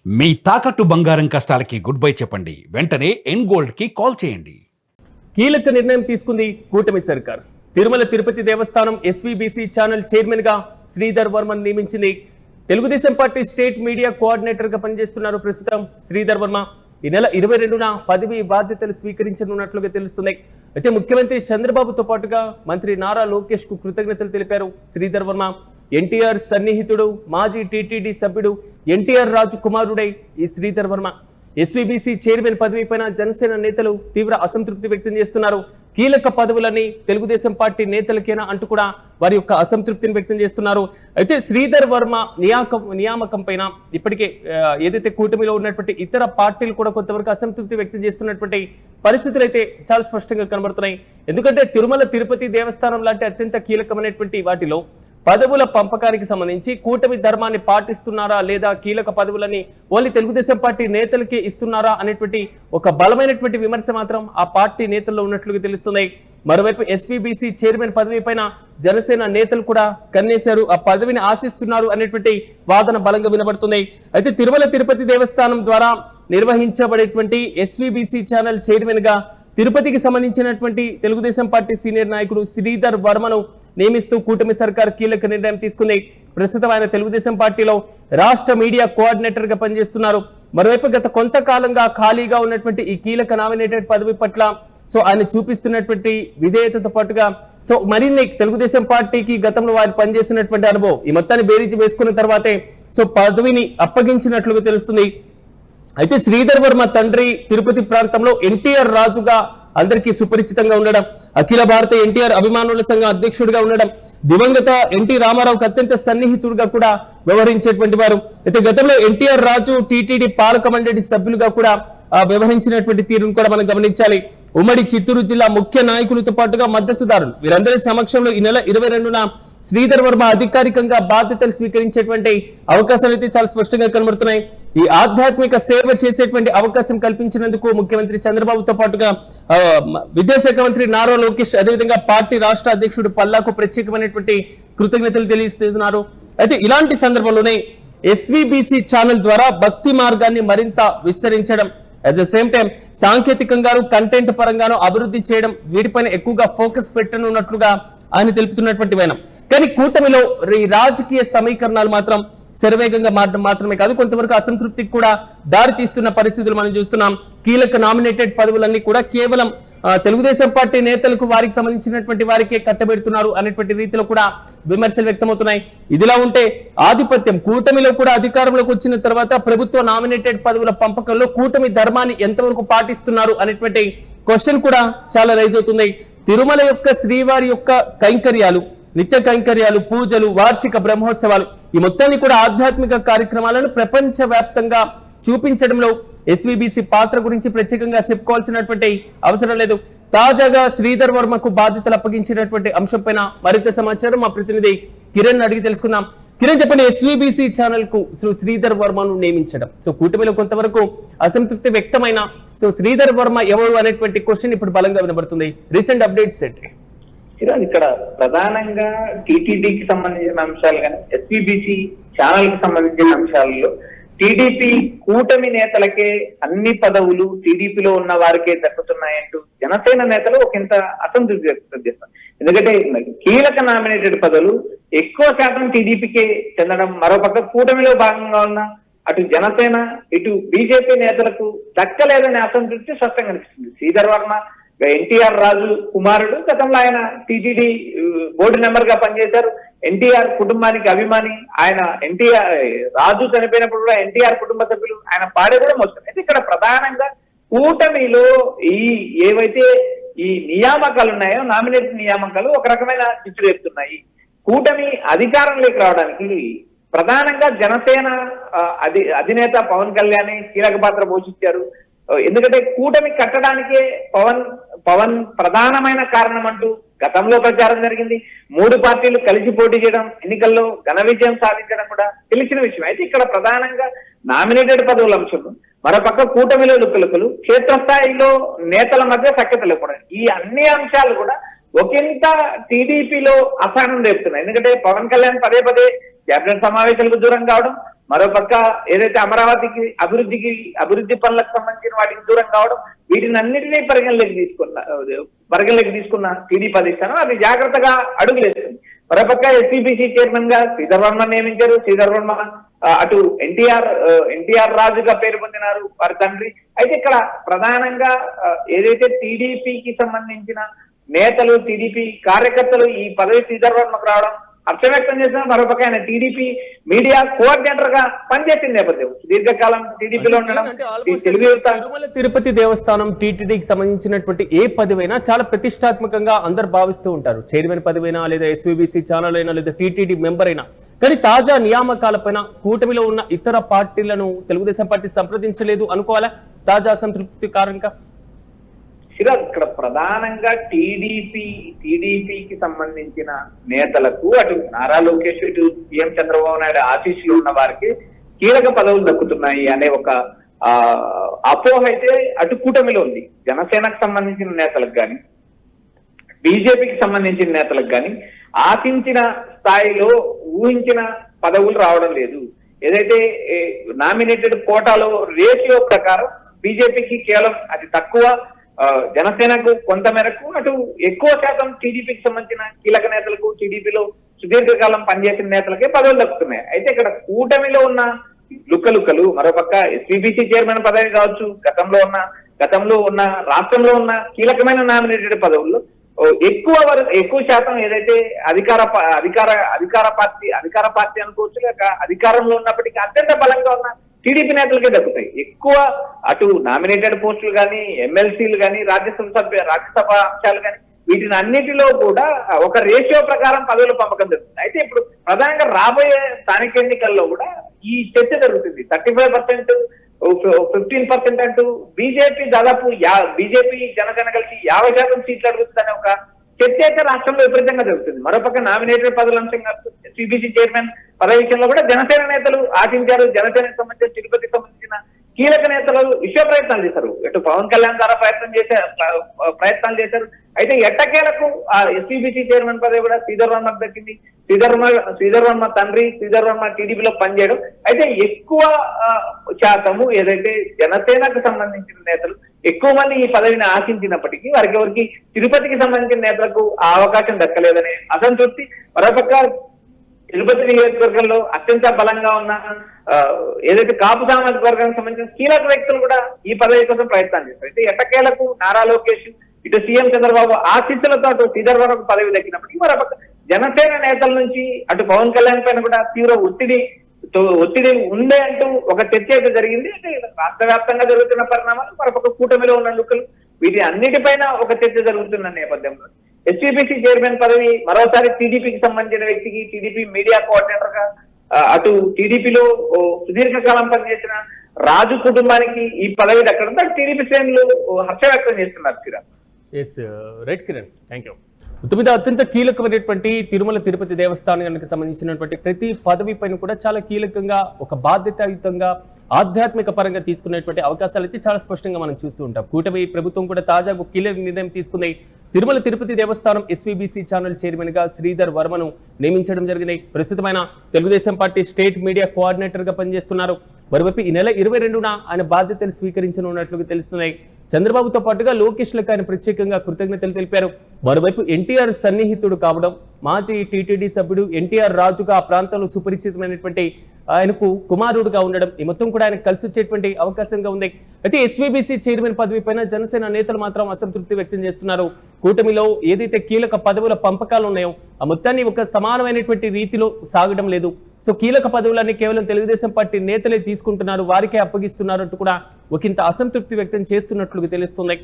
మీ తాకట్టు బంగారం కష్టాలకి good bye చెప్పండి. వెంటనే ఎన్ గోల్డ్ కి కాల్ చేయండి. కీలక నిర్ణయం తీసుకుంది కూటమి సర్కార్. తిరుమల తిరుపతి దేవస్థానం ఎస్వీబీసీ ఛానల్ చైర్మన్ గా శ్రీధర్ వర్మను నియమించింది. Telugu Desam party state media coordinator గా పనిచేస్తున్నారు ప్రస్తుతం శ్రీధర్ వర్మ. ఈ నెల 22న పదవి బాధ్యతలు స్వీకరించనున్నట్లుగా తెలుస్తుంది. అయితే ముఖ్యమంత్రి చంద్రబాబుతో పాటుగా మంత్రి నారా లోకేష్ కు కృతజ్ఞతలు తెలిపారు శ్రీధర్ వర్మ. ఎన్టీఆర్ సన్నిహితుడు, మాజీ టీటీడీ సభ్యుడు ఎన్టీఆర్ రాజు కుమారుడై ఈ శ్రీధర్ వర్మ. ఎస్వీబీసీ చైర్మన్ పదవిపైన జనసేన నేతలు తీవ్ర అసంతృప్తి వ్యక్తం చేస్తున్నారు. కీలక పదవులని తెలుగుదేశం పార్టీ నేతలకేనా అంటూ కూడా వారి యొక్క అసంతృప్తిని వ్యక్తం చేస్తున్నారు. అయితే శ్రీధర్ వర్మ నియామకం పైన ఇప్పటికే ఏదైతే కూటమిలో ఉన్నటువంటి ఇతర పార్టీలు కూడా కొంతవరకు అసంతృప్తి వ్యక్తం చేస్తున్నటువంటి పరిస్థితులు అయితే చాలా స్పష్టంగా కనబడుతున్నాయి. ఎందుకంటే తిరుమల తిరుపతి దేవస్థానం లాంటి అత్యంత కీలకమైనటువంటి వాటిలో పదవుల పంపకానికి సంబంధించి కూటమి ధర్మాన్ని పాటిస్తున్నారా లేదా, కీలక పదవులని ఓన్లీ తెలుగుదేశం పార్టీ నేతలకే ఇస్తున్నారా అనేటువంటి ఒక బలమైనటువంటి విమర్శ మాత్రం ఆ పార్టీ నేతల్లో ఉన్నట్లుగా తెలుస్తున్నాయి. మరోవైపు ఎస్వీబీసీ చైర్మన్ పదవి పైన జనసేన నేతలు కూడా కన్నేశారు, ఆ పదవిని ఆశిస్తున్నారు అనేటువంటి వాదన బలంగా వినబడుతున్నాయి. అయితే తిరుమల తిరుపతి దేవస్థానం ద్వారా నిర్వహించబడేటువంటి ఎస్వీబీసీ ఛానల్ చైర్మన్ గా తిరుపతికి సంబంధించినటువంటి తెలుగుదేశం పార్టీ సీనియర్ నాయకుడు శ్రీధర్ వర్మను నియమిస్తూ కూటమి సర్కార్ కీలక నిర్ణయం తీసుకుంది. ప్రస్తుతం ఆయన తెలుగుదేశం పార్టీలో రాష్ట్ర మీడియా కోఆర్డినేటర్ గా పనిచేస్తున్నారు. మరోవైపు గత కొంతకాలంగా ఖాళీగా ఉన్నటువంటి ఈ కీలక నామినేటెడ్ పదవి పట్ల ఆయన చూపిస్తున్నటువంటి విధేయతతో పాటుగా మరిన్ని తెలుగుదేశం పార్టీకి గతంలో వారు పనిచేసినటువంటి అనుభవం ఈ మొత్తాన్ని బేరీజు వేసుకున్న తర్వాతే పదవిని అప్పగించినట్లుగా తెలుస్తుంది. అయితే శ్రీధర్ వర్మ తండ్రి తిరుపతి ప్రాంతంలో ఎన్టీఆర్ రాజుగా అందరికీ సుపరిచితంగా ఉండడం, అఖిల భారత ఎన్టీఆర్ అభిమానుల సంఘం అధ్యక్షుడిగా ఉండడం, దివంగత ఎన్టీ రామారావుకు అత్యంత సన్నిహితుడిగా కూడా వ్యవహరించేటువంటి వారు. అయితే గతంలో ఎన్టీఆర్ రాజు టీటీడీ పాలక మండలి సభ్యులుగా కూడా వ్యవహరించినటువంటి తీరును కూడా మనం గమనించాలి. ఉమ్మడి చిత్తూరు జిల్లా ముఖ్య నాయకులతో పాటుగా మద్దతుదారులు వీరందరి సమక్షంలో ఈ నెల 22న శ్రీధర్ వర్మ అధికారికంగా బాధ్యతలు స్వీకరించేటువంటి అవకాశాలు అయితే చాలా స్పష్టంగా కనబడుతున్నాయి. ఈ ఆధ్యాత్మిక సేవ చేసేటువంటి అవకాశం కల్పించినందుకు ముఖ్యమంత్రి చంద్రబాబుతో పాటుగా విద్యాశాఖ మంత్రి నారా లోకేష్, అదేవిధంగా పార్టీ రాష్ట్ర అధ్యక్షుడు పల్లాకు ప్రత్యేకమైనటువంటి కృతజ్ఞతలు తెలియజేస్తున్నారు. అయితే ఇలాంటి సందర్భంలోనే ఎస్వీబీసీ ఛానల్ ద్వారా భక్తి మార్గాన్ని మరింత విస్తరించడం, అట్ ద సేమ్ టైం సాంకేతికంగాను కంటెంట్ పరంగాను అభివృద్ధి చేయడం, వీటిపైన ఎక్కువగా ఫోకస్ పెట్టనున్నట్లుగా ఆయన తెలుపుతున్నటువంటి వైనం. కానీ కూటమిలో ఈ రాజకీయ సమీకరణాలు మాత్రం శరవేగంగా మారడం మాత్రమే కాదు, కొంతవరకు అసంతృప్తికి కూడా దారి తీస్తున్న పరిస్థితులు మనం చూస్తున్నాం. కీలక నామినేటెడ్ పదవులన్నీ కూడా కేవలం తెలుగుదేశం పార్టీ నేతలకు వారికి సంబంధించినటువంటి వారికే కట్టబెడుతున్నారు అనేటువంటి రీతిలో కూడా విమర్శలు వ్యక్తమవుతున్నాయి. ఇదిలా ఉంటే ఆధిపత్యం కూటమిలో కూడా అధికారంలోకి వచ్చిన తర్వాత ప్రభుత్వ నామినేటెడ్ పదవుల పంపకంలో కూటమి ధర్మాన్ని ఎంతవరకు పాటిస్తున్నారు అనేటువంటి క్వశ్చన్ కూడా చాలా రైజ్ అవుతుంది. తిరుమల యొక్క శ్రీవారి యొక్క కైంకర్యాలు, నిత్య కైంకర్యాలు, పూజలు, వార్షిక బ్రహ్మోత్సవాలు ఈ మొత్తాన్ని కూడా ఆధ్యాత్మిక కార్యక్రమాలను ప్రపంచ వ్యాప్తంగా చూపించడంలో ఎస్వీబీసీ పాత్ర గురించి ప్రత్యేకంగా చెప్పుకోవాల్సినటువంటి అవసరం లేదు. తాజాగా శ్రీధర్ వర్మకు బాధ్యతలు అప్పగించినటువంటి అంశంపైన మరింత సమాచారం మా ప్రతినిధి కిరణ్ అడిగి తెలుసుకుందాం. కిరణ్, చెప్పండి, ఎస్వీబీసీ ఛానల్ కు శ్రీధర్ వర్మను నియమించడం కూటమిలో కొంతవరకు అసంతృప్తి వ్యక్తమైన శ్రీధర్ వర్మ ఎవరు అనేటువంటి క్వశ్చన్ ఇప్పుడు బలంగా వినబడుతుంది. రీసెంట్ అప్డేట్స్ ఏంటి? ఇక్కడ ప్రధానంగా టీటీడీకి సంబంధించిన అంశాలు కానీ ఎస్వీబీసీ ఛానల్ కి సంబంధించిన అంశాలలో టీడీపీ కూటమి నేతలకే అన్ని పదవులు టీడీపీలో ఉన్న వారికే దక్కుతున్నాయంటూ జనసేన నేతలు ఒకంత అసంతృప్తి వ్యక్తం చేస్తారు. ఎందుకంటే కీలక నామినేటెడ్ పదవులు ఎక్కువ శాతం టీడీపీకే చెందడం, మరోపక్క కూటమిలో భాగంగా ఉన్న అటు జనసేన ఇటు బీజేపీ నేతలకు దక్కలేదనే అసంతృప్తి స్పష్టంగా కనిపిస్తుంది. శ్రీధర్ వర్మ ఎన్టీఆర్ రాజు కుమారుడు, గతంలో ఆయన టీటీడీ బోర్డు మెంబర్ గా పనిచేశారు. ఎన్టీఆర్ కుటుంబానికి అభిమాని ఆయన. ఎన్టీఆర్ రాజు చనిపోయినప్పుడు కూడా ఎన్టీఆర్ కుటుంబ సభ్యులు ఆయన పాడే కూడా మోస్తారు. అయితే ఇక్కడ ప్రధానంగా కూటమిలో ఏవైతే ఈ నియామకాలు ఉన్నాయో, నామినేషన్ నియామకాలు ఒక రకమైన చిచ్చు రేపుతున్నాయి. కూటమి అధికారంలోకి రావడానికి ప్రధానంగా జనసేన అధినేత పవన్ కళ్యాణ్ కీలక పాత్ర పోషించారు. ఎందుకంటే కూటమి కట్టడానికే పవన్ ప్రధానమైన కారణం అంటూ గతంలో ప్రచారం జరిగింది. 3 పార్టీలు కలిసి పోటీ చేయడం, ఎన్నికల్లో ఘన విజయం సాధించడం కూడా తెలిసిన విషయం. అయితే ఇక్కడ ప్రధానంగా నామినేటెడ్ పదవుల అంశం, మరోపక్క కూటమిలో లుక్కలుకలు, క్షేత్రస్థాయిలో నేతల మధ్య సఖ్యత లేకపోవడం, ఈ అన్ని అంశాలు కూడా ఒకంత టీడీపీలో అసహనం రేపుతున్నాయి. ఎందుకంటే పవన్ కళ్యాణ్ పదే పదే కేబినెట్ సమావేశాలకు దూరం కావడం, మరోపక్క ఏదైతే అమరావతికి అభివృద్ధి పనులకు సంబంధించిన వాటికి దూరం కావడం, వీటిని అన్నిటినీ పరిగణలోకి తీసుకున్న టీడీపీ అధిష్టానం అది జాగ్రత్తగా అడుగులేస్తుంది. మరోపక్క ఎస్సీబీసీ చైర్మన్ గా శ్రీధర్ వర్మ నియమించారు. శ్రీధర్ వర్మ అటు ఎన్టీఆర్ రాజుగా పేరు పొందినారు వారి తండ్రి. అయితే ఇక్కడ ప్రధానంగా ఏదైతే టీడీపీకి సంబంధించిన నేతలు, టీడీపీ కార్యకర్తలు ఈ పదవి శ్రీధర్ వర్మకు రావడం హర్షం వ్యక్తం చేసిన, మరోపక్క ఆయన టీడీపీ మీడియా కోఆర్డినేటర్ గా పనిచేసిన నేపథ్యం, దీర్ఘకాలం టీడీపీలో ఉండడం, తిరుమల తిరుపతి దేవస్థానం టీటీడీకి సంబంధించినటువంటి ఏ పదవైనా చాలా ప్రతిష్టాత్మకంగా అందరు భావిస్తూ ఉంటారు. చైర్మన్ పదవైనా, లేదా ఎస్వీబీసీ ఛానల్ అయినా, లేదా టీటీడీ మెంబర్ అయినా. కానీ తాజా నియామకాలపైన కూటమిలో ఉన్న ఇతర పార్టీలను తెలుగుదేశం పార్టీ సంప్రదించలేదు అనుకోవాలా తాజా అసంతృప్తి కారణంగా? ఇక్కడ ప్రధానంగా టీడీపీకి సంబంధించిన నేతలకు అటు నారా లోకేష్, ఇటు సీఎం చంద్రబాబు నాయుడు ఆశీస్సులు ఉన్న వారికి కీలక పదవులు దక్కుతున్నాయి అనే ఒక అపోహ అయితే అటు కూటమిలో ఉంది. జనసేనకు సంబంధించిన నేతలకు కానీ, బీజేపీకి సంబంధించిన నేతలకు కానీ ఆశించిన స్థాయిలో ఊహించిన పదవులు రావడం లేదు. ఏదైతే నామినేటెడ్ కోటాలో రేషియో ప్రకారం బీజేపీకి కేవలం అది తక్కువ, జనసేనకు కొంత మేరకు, అటు ఎక్కువ శాతం టీడీపీకి సంబంధించిన కీలక నేతలకు, టీడీపీలో సుదీర్ఘకాలం పనిచేసిన నేతలకే పదవులు దక్కుతున్నాయి. అయితే ఇక్కడ కూటమిలో ఉన్న లుక్కలు మరోపక్క ఎస్వీబీసీ చైర్మన్ పదవి కావచ్చు, గతంలో ఉన్న రాష్ట్రంలో ఉన్న కీలకమైన నామినేటెడ్ పదవుల్లో ఎక్కువ శాతం ఏదైతే అధికార పార్టీ అనుకోవచ్చు, లేక అధికారంలో ఉన్నప్పటికీ అత్యంత బలంగా ఉన్న టీడీపీ నేతలకే దక్కుతాయి. ఎక్కువ అటు నామినేటెడ్ పోస్టులు కానీ, ఎమ్మెల్సీలు కానీ, రాజ్యసభ అంశాలు కానీ, వీటిని అన్నిటిలో కూడా ఒక రేషియో ప్రకారం పదవుల పంపకం జరుగుతుంది. అయితే ఇప్పుడు ప్రధానంగా రాబోయే స్థానిక ఎన్నికల్లో కూడా ఈ చర్చ జరుగుతుంది. 35%, 15% అంటూ బీజేపీ జనసేన కలిసి 50% సీట్లు అడుగుతుందనే ఒక చర్చ అయితే రాష్ట్రంలో విపరీతంగా జరుగుతుంది. మరోపక్క నామినేటెడ్ పదవుల అంశంగా సిబిసి చైర్మన్ పదవి విషయంలో కూడా జనసేన నేతలు ఆశించారు. జనసేనకు సంబంధించిన, తిరుపతికి సంబంధించిన కీలక నేతలు విశ్వ ప్రయత్నాలు చేశారు. ఇటు పవన్ కళ్యాణ్ ద్వారా ప్రయత్నాలు చేశారు. అయితే ఎట్టకేలకు ఆ ఎస్సీబీసీ చైర్మన్ పదవి కూడా శ్రీధర్ వర్మకు దక్కింది. శ్రీధర్ వర్మ తండ్రి శ్రీధర్ వర్మ టీడీపీలో పనిచేయడం. అయితే ఎక్కువ శాతము ఏదైతే జనసేనకు సంబంధించిన నేతలు ఎక్కువ మంది ఈ పదవిని ఆశించినప్పటికీ వారికి తిరుపతికి సంబంధించిన నేతలకు ఆ అవకాశం దక్కలేదనే అసంతృప్తి. మరోపక్క తిరుపతి నియోజకవర్గంలో అత్యంత బలంగా ఉన్న ఏదైతే కాపు సామాజిక వర్గానికి సంబంధించిన కీలక వ్యక్తులు కూడా ఈ పదవి కోసం ప్రయత్నాలు చేస్తారు. అయితే ఎట్టకేలకు నారా లోకేష్, ఇటు సీఎం చంద్రబాబు ఆశీస్సులతో అటు శ్రీధర్ వర్మకు పదవి దక్కినప్పటికీ మరొక జనసేన నేతల నుంచి అటు పవన్ కళ్యాణ్ పైన కూడా తీవ్ర ఒత్తిడి ఉందే అంటూ ఒక చర్చ అయితే జరిగింది. అంటే రాష్ట్ర వ్యాప్తంగా జరుగుతున్న పరిణామాలు, మరొక కూటమిలో ఉన్న లుక్కలు, వీటి అన్నిటిపైన ఒక చర్చ జరుగుతున్న నేపథ్యంలో ఎస్వీబీసీ చైర్మన్ పదవి మరోసారి టీడీపీకి సంబంధించిన వ్యక్తికి, టీడీపీ మీడియా కోఆర్డినేటర్ గా అటు టీడీపీలో సుదీర్ఘకాలం పనిచేసిన రాజు కుటుంబానికి ఈ పదవి దక్కడంతో టీడీపీ శ్రేణులు హర్ష వ్యక్తం చేస్తున్నారు. Kiran, right Kiran, thank you. మొత్తం అత్యంత కీలకమైనటువంటి తిరుమల తిరుపతి దేవస్థానానికి సంబంధించినటువంటి ప్రతి పదవి పైన కూడా చాలా కీలకంగా, ఒక బాధ్యతాయుతంగా, ఆధ్యాత్మిక పరంగా తీసుకునేటువంటి అవకాశాలు అయితే చాలా స్పష్టంగా మనం చూస్తూ ఉంటాం. కూటమి ప్రభుత్వం కూడా తాజాగా కీలక నిర్ణయం తీసుకుంది. తిరుమల తిరుపతి దేవస్థానం ఎస్వీబీసీ ఛానల్ చైర్మన్ గా శ్రీధర్ వర్మను నియమించడం జరిగింది. ప్రస్తుతమైన Telugu Desam party state media coordinator గా పనిచేస్తున్నారు. మరోవైపు ఈ నెల 22న ఆయన బాధ్యతలు స్వీకరించనున్నట్లుగా తెలుస్తున్నాయి. చంద్రబాబుతో పాటుగా లోకేష్లకు ఆయన ప్రత్యేకంగా కృతజ్ఞతలు తెలిపారు. మరోవైపు ఎన్టీఆర్ సన్నిహితుడు కావడం, మాజీ టీటీడీ సభ్యుడు ఎన్టీఆర్ రాజుగా ఆ ప్రాంతంలో సుపరిచితమైనటువంటి ఆయనకు కుమారుడుగా ఉండడం, ఈ మొత్తం కూడా ఆయనకు కలిసి వచ్చేటువంటి అవకాశంగా ఉంది. అయితే ఎస్వీబీసీ చైర్మన్ పదవి పైన జనసేన నేతలు మాత్రం అసంతృప్తి వ్యక్తం చేస్తున్నారు. కూటమిలో ఏదైతే కీలక పదవుల పంపకాలు ఉన్నాయో ఆ మొత్తాన్ని ఒక సమానమైనటువంటి రీతిలో సాగడం లేదు. సో కీలక పదవులన్నీ కేవలం తెలుగుదేశం పార్టీ నేతలే తీసుకుంటున్నారు, వారికే అప్పగిస్తున్నారు అంటూ కూడా ఒకంత అసంతృప్తి వ్యక్తం చేస్తున్నట్లుగా తెలుస్తుంది.